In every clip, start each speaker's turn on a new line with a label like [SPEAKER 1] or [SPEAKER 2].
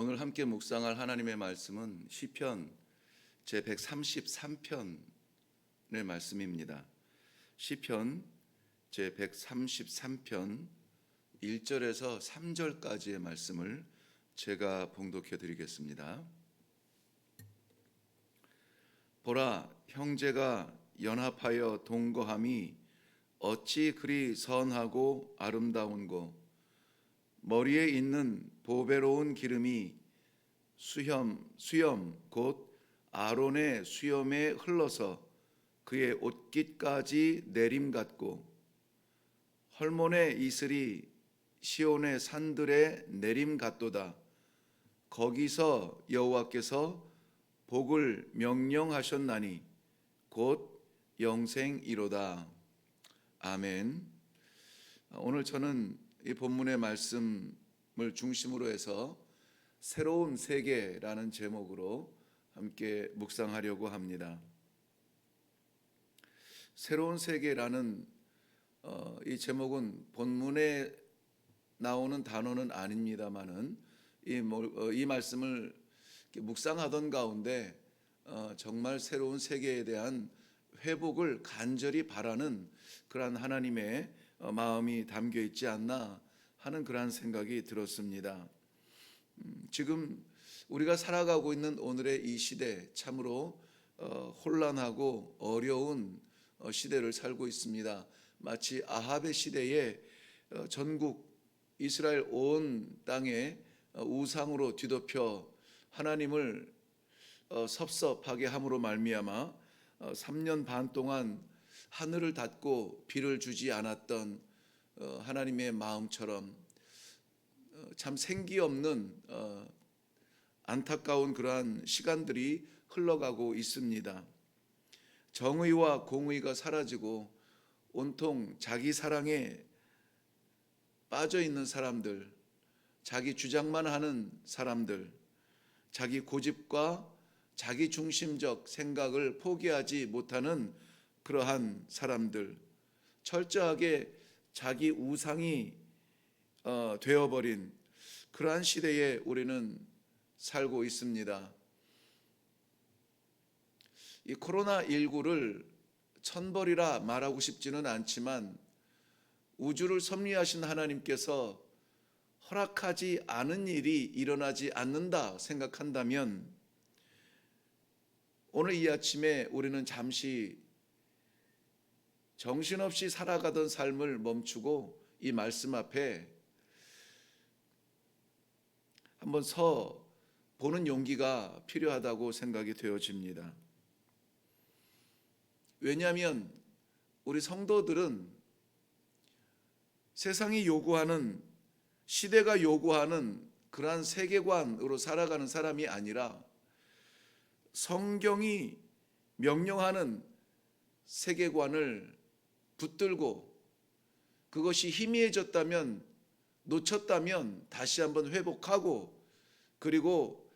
[SPEAKER 1] 오늘 함께 묵상할 하나님의 말씀은 시편 제133편의 말씀입니다. 시편 제133편 1절에서 3절까지의 말씀을 제가 봉독해 드리겠습니다. 보라, 형제가 연합하여 동거함이 어찌 그리 선하고 아름다운고, 머리에 있는 보배로운 기름이 수염 곧 아론의 수염에 흘러서 그의 옷깃까지 내림 같고, 헐몬의 이슬이 시온의 산들에 내림 같도다. 거기서 여호와께서 복을 명령하셨나니 곧 영생이로다. 아멘. 오늘 저는 이 본문의 말씀을 중심으로 해서 새로운 세계라는 제목으로 함께 묵상하려고 합니다. 새로운 세계라는 이 제목은 본문에 나오는 단어는 아닙니다만은 이 말씀을 묵상하던 가운데 정말 새로운 세계에 대한 회복을 간절히 바라는 그러한 하나님의 마음이 담겨 있지 않나 하는 그러한 생각이 들었습니다. 지금 우리가 살아가고 있는 오늘의 이 시대, 참으로 혼란하고 어려운 시대를 살고 있습니다. 마치 아합의 시대에 전국 이스라엘 온 땅에 우상으로 뒤덮여 하나님을 섭섭하게 함으로 말미암아 3년 반 동안 하늘을 닫고 비를 주지 않았던 하나님의 마음처럼 참 생기 없는 안타까운 그러한 시간들이 흘러가고 있습니다. 정의와 공의가 사라지고 온통 자기 사랑에 빠져 있는 사람들, 자기 주장만 하는 사람들, 자기 고집과 자기 중심적 생각을 포기하지 못하는 그러한 사람들, 철저하게 자기 우상이 되어버린 그러한 시대에 우리는 살고 있습니다. 이 코로나19를 천벌이라 말하고 싶지는 않지만 우주를 섭리하신 하나님께서 허락하지 않은 일이 일어나지 않는다 생각한다면 오늘 이 아침에 우리는 잠시 정신없이 살아가던 삶을 멈추고 이 말씀 앞에 한번 서 보는 용기가 필요하다고 생각이 되어집니다. 왜냐하면 우리 성도들은 세상이 요구하는, 시대가 요구하는 그러한 세계관으로 살아가는 사람이 아니라 성경이 명령하는 세계관을 붙들고 그것이 희미해졌다면, 놓쳤다면 다시 한번 회복하고, 그리고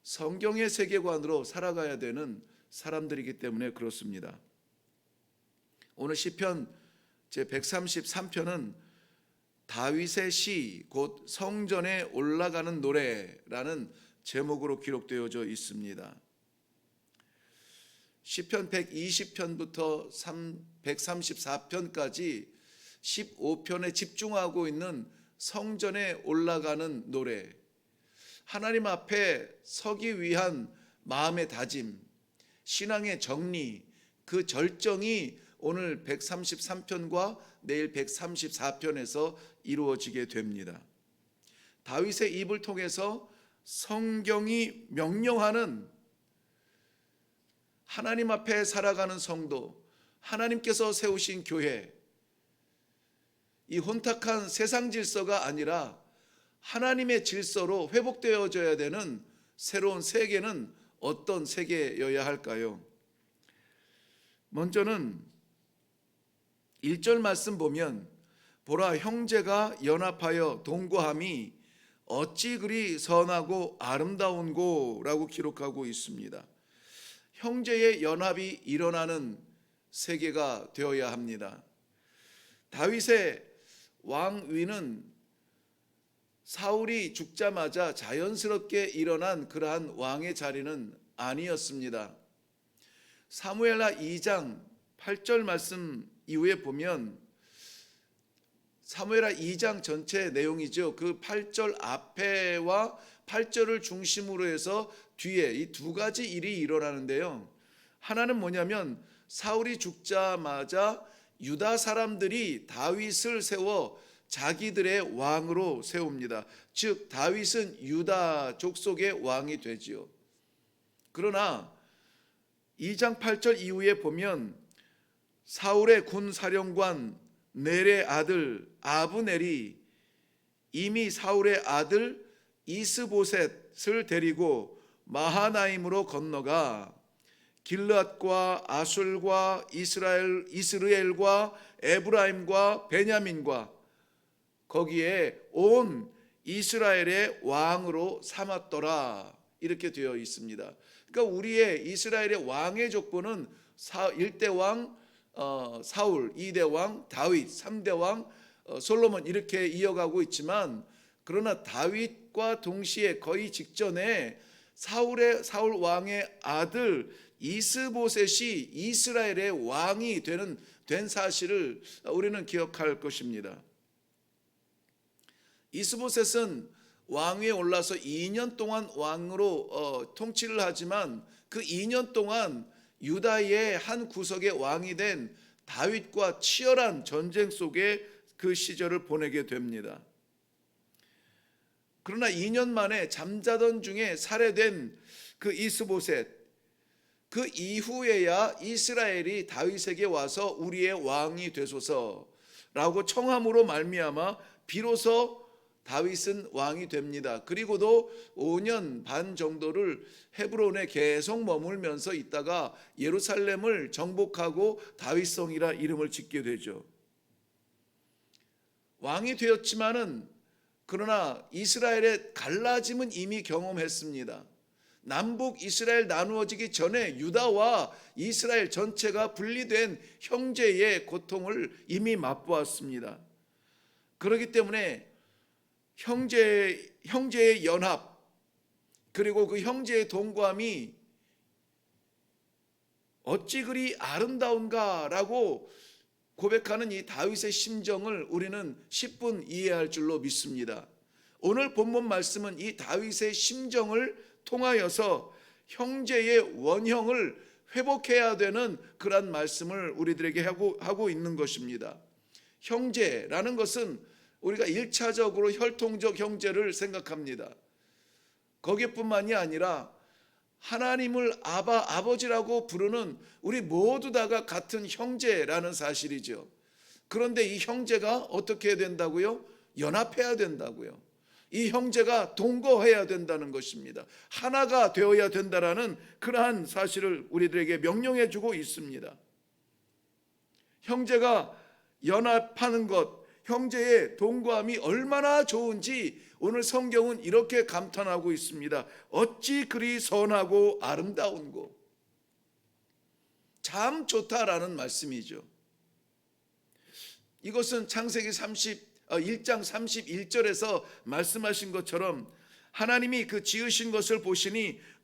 [SPEAKER 1] 성경의 세계관으로 살아가야 되는 사람들이기 때문에 그렇습니다. 오늘 시편 제133편은 다윗의 시, 곧 성전에 올라가는 노래라는 제목으로 기록되어져 있습니다. 시편 120편부터 134편까지 15편에 집중하고 있는 성전에 올라가는 노래, 하나님 앞에 서기 위한 마음의 다짐, 신앙의 정리, 그 절정이 오늘 133편과 내일 134편에서 이루어지게 됩니다. 다윗의 입을 통해서 성경이 명령하는 하나님 앞에 살아가는 성도, 하나님께서 세우신 교회, 이 혼탁한 세상 질서가 아니라 하나님의 질서로 회복되어져야 되는 새로운 세계는 어떤 세계여야 할까요? 먼저는 1절 말씀 보면 보라, 형제가 연합하여 동거함이 어찌 그리 선하고 아름다운고 라고 기록하고 있습니다. 형제의 연합이 일어나는 세계가 되어야 합니다. 다윗의 왕위는 사울이 죽자마자 자연스럽게 일어난 그러한 왕의 자리는 아니었습니다. 사무엘하 2장 8절 말씀 이후에 보면 사무엘하 2장 전체 내용이죠. 그 8절 앞에와 8절을 중심으로 해서 뒤에 이 두 가지 일이 일어나는데요. 하나는 뭐냐면 사울이 죽자마자 유다 사람들이 다윗을 세워 자기들의 왕으로 세웁니다. 즉 다윗은 유다 족속의 왕이 되지요. 그러나 2장 8절 이후에 보면 사울의 군 사령관 넬의 아들 아브넬이 이미 사울의 아들 이스보셋을 데리고 마하나임으로 건너가 길르앗과 아술과 이스라엘과 에브라임과 베냐민과 거기에 온 이스라엘의 왕으로 삼았더라, 이렇게 되어 있습니다. 그러니까 우리의 이스라엘의 왕의 족보는 1대 왕 사울, 2대 왕 다윗, 3대 왕 솔로몬 이렇게 이어가고 있지만, 그러나 다윗과 동시에 거의 직전에 사울 왕의 아들 이스보셋이 이스라엘의 왕이 된 사실을 우리는 기억할 것입니다. 이스보셋은 왕위에 올라서 2년 동안 왕으로 통치를 하지만 그 2년 동안 유다의 한 구석의 왕이 된 다윗과 치열한 전쟁 속에 그 시절을 보내게 됩니다. 그러나 2년 만에 잠자던 중에 살해된 그 이스보셋, 그 이후에야 이스라엘이 다윗에게 와서 우리의 왕이 되소서라고 청함으로 말미암아 비로소 다윗은 왕이 됩니다. 그리고도 5년 반 정도를 헤브론에 계속 머물면서 있다가 예루살렘을 정복하고 다윗성이라 이름을 짓게 되죠. 왕이 되었지만은 그러나 이스라엘의 갈라짐은 이미 경험했습니다. 남북 이스라엘 나누어지기 전에 유다와 이스라엘 전체가 분리된 형제의 고통을 이미 맛보았습니다. 그렇기 때문에 형제의 연합, 그리고 그 형제의 동거함이 어찌 그리 아름다운가라고 고백하는 이 다윗의 심정을 우리는 10분 이해할 줄로 믿습니다. 오늘 본문 말씀은 이 다윗의 심정을 통하여서 형제의 원형을 회복해야 되는 그런 말씀을 우리들에게 하고 있는 것입니다. 형제라는 것은 우리가 1차적으로 혈통적 형제를 생각합니다. 거기뿐만이 아니라 하나님을 아버지라고 부르는 우리 모두 다가 같은 형제라는 사실이죠. 그런데 이 형제가 어떻게 해야 된다고요? 연합해야 된다고요. 이 형제가 동거해야 된다는 것입니다. 하나가 되어야 된다라는 그러한 사실을 우리들에게 명령해 주고 있습니다. 형제가 연합하는 것, 형제의 동거함이 얼마나 좋은지 오늘 성경은 이렇게 감탄하고 있습니다. 어찌 그리 선하고 아름다운고. 참 좋다라는 말씀이죠. 이것은 창세기 1장 31절에서 말씀하신 것처럼 하나님이 그 지으신 것을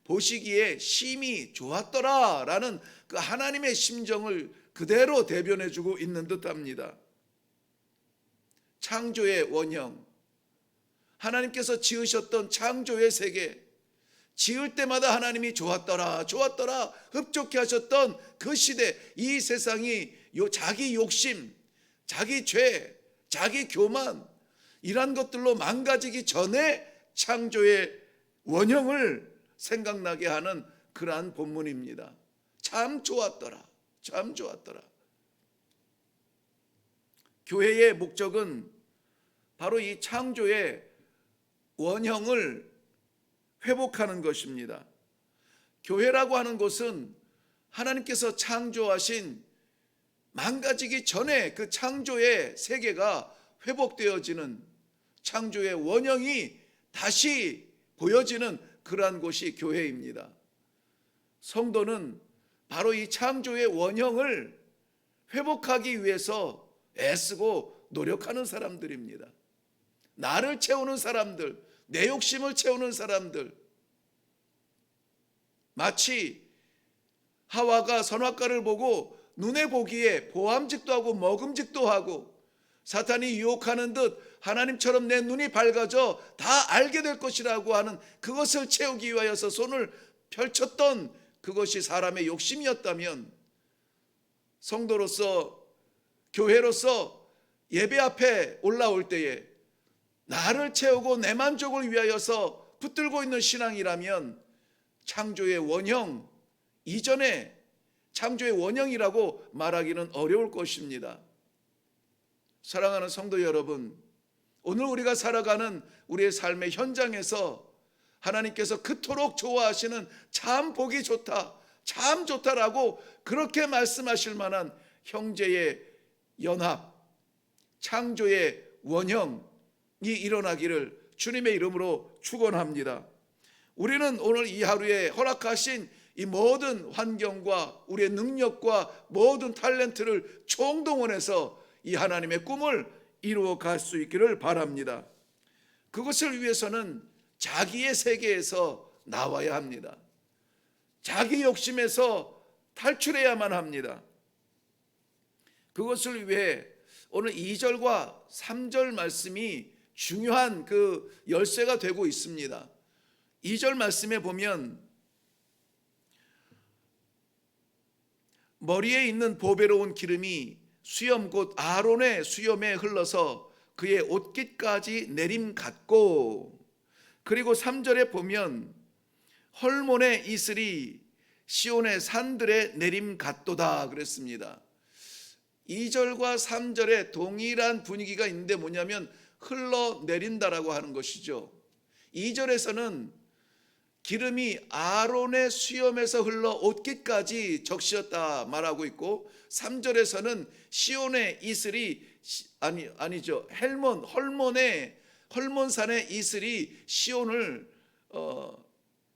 [SPEAKER 1] 보시기에 심히 좋았더라라는 그 하나님의 심정을 그대로 대변해 주고 있는 듯합니다. 창조의 원형, 하나님께서 지으셨던 창조의 세계, 지을 때마다 하나님이 좋았더라 흡족해 하셨던 그 시대, 이 세상이 자기 욕심, 자기 죄, 자기 교만 이런 것들로 망가지기 전에 창조의 원형을 생각나게 하는 그러한 본문입니다. 참 좋았더라. 교회의 목적은 바로 이 창조의 원형을 회복하는 것입니다. 교회라고 하는 것은 하나님께서 창조하신 망가지기 전에 그 창조의 세계가 회복되어지는, 창조의 원형이 다시 보여지는 그러한 곳이 교회입니다. 성도는 바로 이 창조의 원형을 회복하기 위해서 애쓰고 노력하는 사람들입니다. 나를 채우는 사람들, 내 욕심을 채우는 사람들, 마치 하와가 선악과를 보고 눈에 보기에 보암직도 하고 먹음직도 하고 사탄이 유혹하는 듯 하나님처럼 내 눈이 밝아져 다 알게 될 것이라고 하는 그것을 채우기 위하여서 손을 펼쳤던 그것이 사람의 욕심이었다면, 성도로서, 교회로서 예배 앞에 올라올 때에 나를 채우고 내 만족을 위하여서 붙들고 있는 신앙이라면 창조의 원형 이전에 창조의 원형이라고 말하기는 어려울 것입니다. 사랑하는 성도 여러분, 오늘 우리가 살아가는 우리의 삶의 현장에서 하나님께서 그토록 좋아하시는 참 보기 좋다, 참 좋다라고 그렇게 말씀하실 만한 형제의 연합, 창조의 원형이 일어나기를 주님의 이름으로 축원합니다. 우리는 오늘 이 하루에 허락하신 이 모든 환경과 우리의 능력과 모든 탤런트를 총동원해서 이 하나님의 꿈을 이루어 갈 수 있기를 바랍니다. 그것을 위해서는 자기의 세계에서 나와야 합니다. 자기 욕심에서 탈출해야만 합니다. 그것을 위해 오늘 2절과 3절 말씀이 중요한 그 열쇠가 되고 있습니다. 2절 말씀에 보면 머리에 있는 보배로운 기름이 수염 곧 아론의 수염에 흘러서 그의 옷깃까지 내림갔고, 그리고 3절에 보면 헐몬의 이슬이 시온의 산들에 내림갔도다 그랬습니다. 2절과 3절에 동일한 분위기가 있는데 뭐냐면 흘러내린다라고 하는 것이죠. 2절에서는 기름이 아론의 수염에서 흘러 옷깃까지 적시었다 말하고 있고, 3절에서는 시온의 이슬이 아니죠. 헐몬산의 이슬이 시온을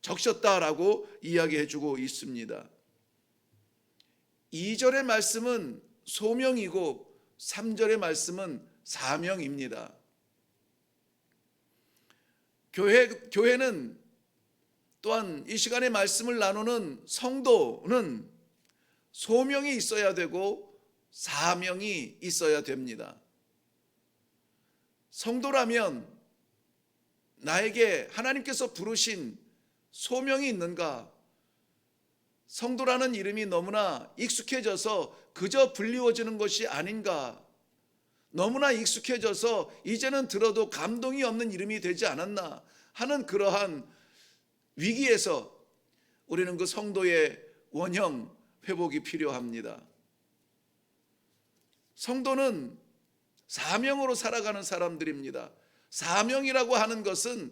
[SPEAKER 1] 적셨다라고 이야기해 주고 있습니다. 2절의 말씀은 소명이고 3절의 말씀은 사명입니다. 교회는 또한 이 시간에 말씀을 나누는 성도는 소명이 있어야 되고 사명이 있어야 됩니다. 성도라면 나에게 하나님께서 부르신 소명이 있는가? 성도라는 이름이 너무나 익숙해져서 그저 불리워지는 것이 아닌가? 너무나 익숙해져서 이제는 들어도 감동이 없는 이름이 되지 않았나 하는 그러한 위기에서 우리는 그 성도의 원형 회복이 필요합니다. 성도는 사명으로 살아가는 사람들입니다. 사명이라고 하는 것은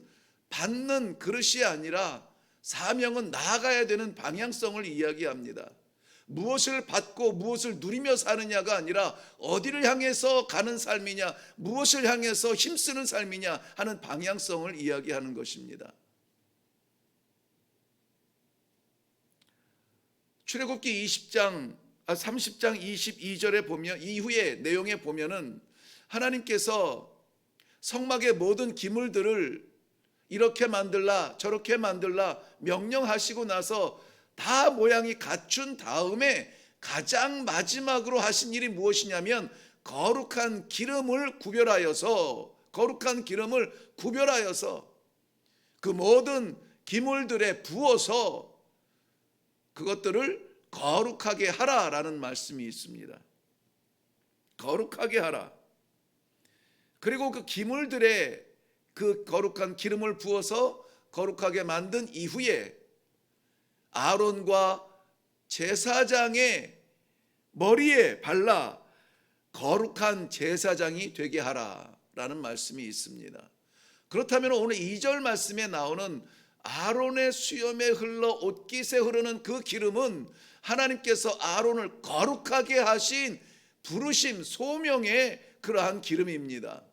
[SPEAKER 1] 받는 그릇이 아니라 사명은 나아가야 되는 방향성을 이야기합니다. 무엇을 받고 무엇을 누리며 사느냐가 아니라 어디를 향해서 가는 삶이냐, 무엇을 향해서 힘쓰는 삶이냐 하는 방향성을 이야기하는 것입니다. 출애굽기 30장 22절에 보면 이후의 내용에 보면은 하나님께서 성막의 모든 기물들을 이렇게 만들라 저렇게 만들라 명령하시고 나서 다 모양이 갖춘 다음에 가장 마지막으로 하신 일이 무엇이냐면 거룩한 기름을 구별하여서 그 모든 기물들에 부어서 그것들을 거룩하게 하라라는 말씀이 있습니다. 거룩하게 하라. 그리고 그 기물들에 그 거룩한 기름을 부어서 거룩하게 만든 이후에 아론과 제사장의 머리에 발라 거룩한 제사장이 되게 하라라는 말씀이 있습니다. 그렇다면 오늘 2절 말씀에 나오는 아론의 수염에 흘러 옷깃에 흐르는 그 기름은 하나님께서 아론을 거룩하게 하신 부르심 소명의 그러한 기름입니다.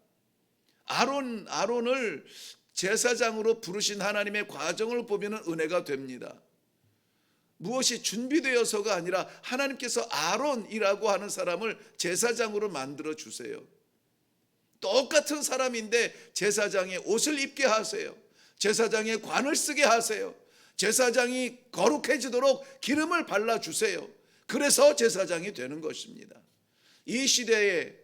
[SPEAKER 1] 아론을 제사장으로 부르신 하나님의 과정을 보면 은혜가 됩니다. 무엇이 준비되어서가 아니라 하나님께서 아론이라고 하는 사람을 제사장으로 만들어 주세요. 똑같은 사람인데 제사장의 옷을 입게 하세요. 제사장의 관을 쓰게 하세요. 제사장이 거룩해지도록 기름을 발라주세요. 그래서 제사장이 되는 것입니다. 이 시대에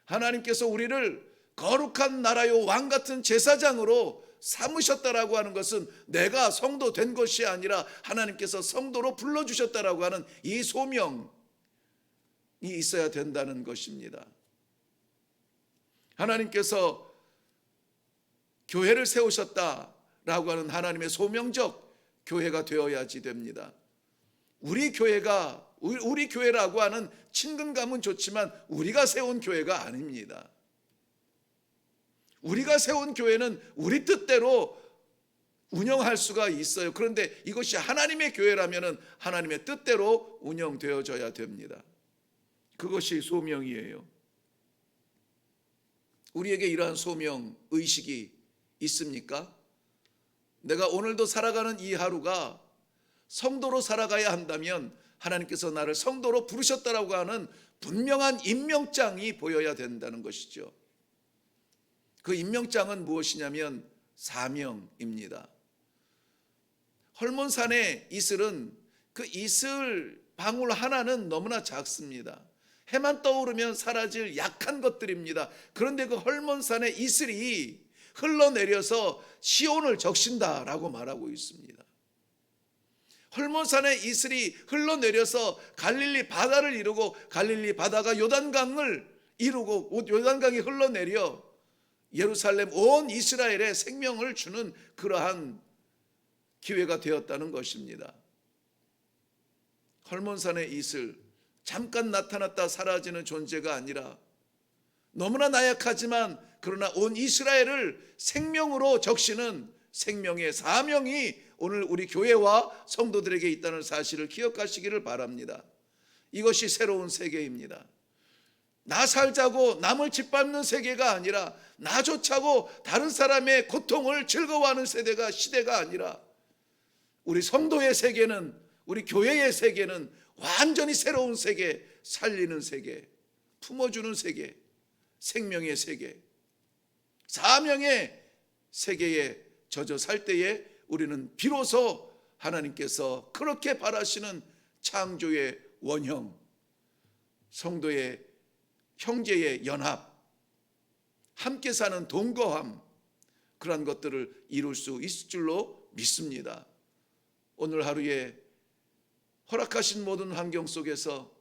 [SPEAKER 1] 하나님께서 우리를 거룩한 나라요 왕 같은 제사장으로 삼으셨다라고 하는 것은 내가 성도 된 것이 아니라 하나님께서 성도로 불러주셨다라고 하는 이 소명이 있어야 된다는 것입니다. 하나님께서 교회를 세우셨다라고 하는 하나님의 소명적 교회가 되어야지 됩니다. 우리 교회라고 하는 친근감은 좋지만 우리가 세운 교회가 아닙니다. 우리가 세운 교회는 우리 뜻대로 운영할 수가 있어요. 그런데 이것이 하나님의 교회라면 하나님의 뜻대로 운영되어져야 됩니다. 그것이 소명이에요. 우리에게 이러한 소명 의식이 있습니까? 내가 오늘도 살아가는 이 하루가 성도로 살아가야 한다면 하나님께서 나를 성도로 부르셨다라고 하는 분명한 임명장이 보여야 된다는 것이죠. 그 임명장은 무엇이냐면 사명입니다. 헐몬산의 이슬은 그 이슬 방울 하나는 너무나 작습니다. 해만 떠오르면 사라질 약한 것들입니다. 그런데 그 헐몬산의 이슬이 흘러내려서 시온을 적신다라고 말하고 있습니다. 헐몬산의 이슬이 흘러내려서 갈릴리 바다를 이루고 갈릴리 바다가 요단강을 이루고 요단강이 흘러내려 예루살렘 온 이스라엘에 생명을 주는 그러한 기회가 되었다는 것입니다. 헐몬산의 이슬, 잠깐 나타났다 사라지는 존재가 아니라 너무나 나약하지만 그러나 온 이스라엘을 생명으로 적시는 생명의 사명이 오늘 우리 교회와 성도들에게 있다는 사실을 기억하시기를 바랍니다. 이것이 새로운 세계입니다. 나 살자고 남을 짓밟는 세계가 아니라 나 좋자고 다른 사람의 고통을 즐거워하는 시대가 아니라 우리 성도의 세계는, 우리 교회의 세계는 완전히 새로운 세계, 살리는 세계, 품어주는 세계, 생명의 세계, 사명의 세계에 젖어 살 때에 우리는 비로소 하나님께서 그렇게 바라시는 창조의 원형, 성도의 형제의 연합, 함께 사는 동거함, 그러한 것들을 이룰 수 있을 줄로 믿습니다. 오늘 하루에 허락하신 모든 환경 속에서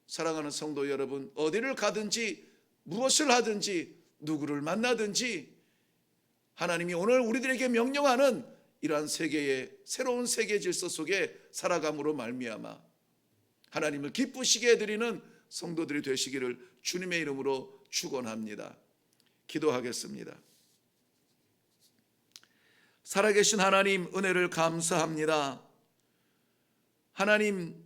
[SPEAKER 1] 사랑하는 성도 여러분, 어디를 가든지 무엇을 하든지 누구를 만나든지 하나님이 오늘 우리들에게 명령하는 이러한 세계의 새로운 세계 질서 속에 살아감으로 말미암아 하나님을 기쁘시게 해드리는 성도들이 되시기를 주님의 이름으로 축원합니다. 기도하겠습니다. 살아계신 하나님, 은혜를 감사합니다. 하나님,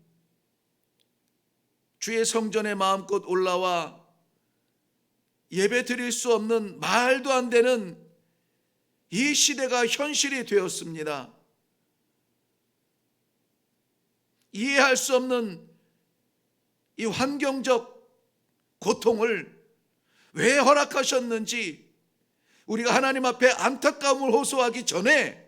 [SPEAKER 1] 주의 성전에 마음껏 올라와 예배 드릴 수 없는, 말도 안 되는 이 시대가 현실이 되었습니다. 이해할 수 없는 이 환경적 고통을 왜 허락하셨는지 우리가 하나님 앞에 안타까움을 호소하기 전에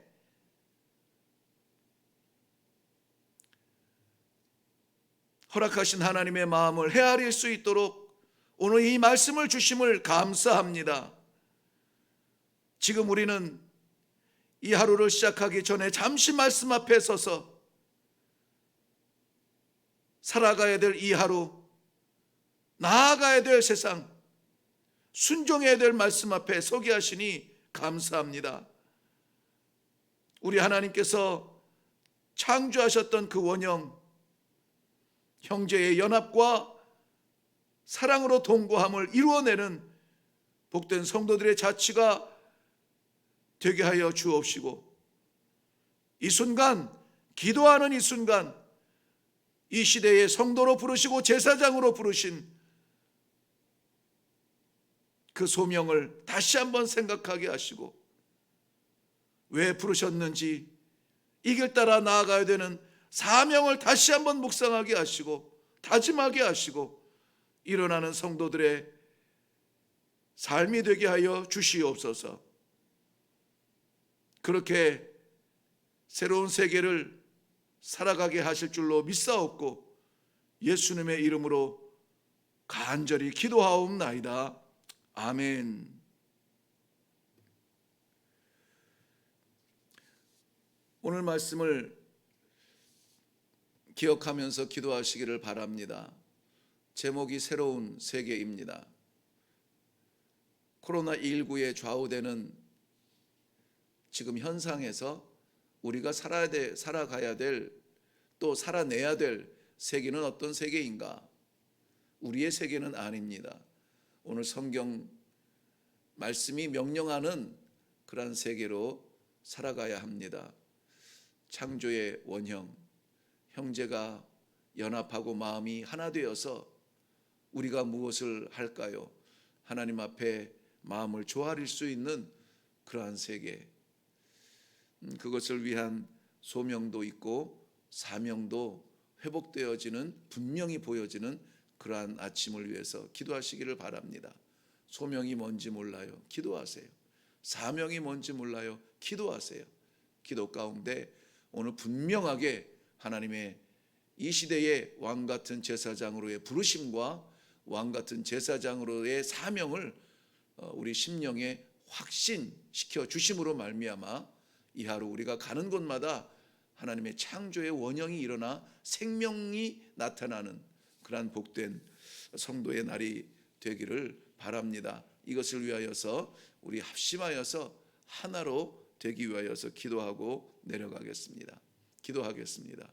[SPEAKER 1] 허락하신 하나님의 마음을 헤아릴 수 있도록 오늘 이 말씀을 주심을 감사합니다. 지금 우리는 이 하루를 시작하기 전에 잠시 말씀 앞에 서서 살아가야 될 이 하루, 나아가야 될 세상, 순종해야 될 말씀 앞에 서게 하시니 감사합니다. 우리 하나님께서 창조하셨던 그 원형, 형제의 연합과 사랑으로 동거함을 이루어내는 복된 성도들의 자치가 되게 하여 주옵시고, 이 순간, 기도하는 이 순간, 이 시대의 성도로 부르시고 제사장으로 부르신 그 소명을 다시 한번 생각하게 하시고, 왜 부르셨는지 이 길 따라 나아가야 되는 사명을 다시 한번 묵상하게 하시고 다짐하게 하시고, 일어나는 성도들의 삶이 되게 하여 주시옵소서. 그렇게 새로운 세계를 살아가게 하실 줄로 믿사옵고 예수님의 이름으로 간절히 기도하옵나이다. 아멘. 오늘 말씀을 기억하면서 기도하시기를 바랍니다. 제목이 새로운 세계입니다. 코로나19에 좌우되는 지금 현상에서 우리가 살아가야 될, 또 살아내야 될 세계는 어떤 세계인가? 우리의 세계는 아닙니다. 오늘 성경 말씀이 명령하는 그러한 세계로 살아가야 합니다. 창조의 원형, 형제가 연합하고 마음이 하나 되어서 우리가 무엇을 할까요? 하나님 앞에 마음을 조아릴 수 있는 그러한 세계, 그것을 위한 소명도 있고 사명도 회복되어지는, 분명히 보여지는 그러한 아침을 위해서 기도하시기를 바랍니다. 소명이 뭔지 몰라요? 기도하세요. 사명이 뭔지 몰라요? 기도하세요. 기도 가운데 오늘 분명하게 하나님의 이 시대의 왕같은 제사장으로의 부르심과 왕같은 제사장으로의 사명을 우리 심령에 확신시켜 주심으로 말미암아 이 하루 우리가 가는 곳마다 하나님의 창조의 원형이 일어나 생명이 나타나는 그러한 복된 성도의 날이 되기를 바랍니다. 이것을 위하여서 우리 합심하여서 하나로 되기 위하여서 기도하고 내려가겠습니다. 기도하겠습니다.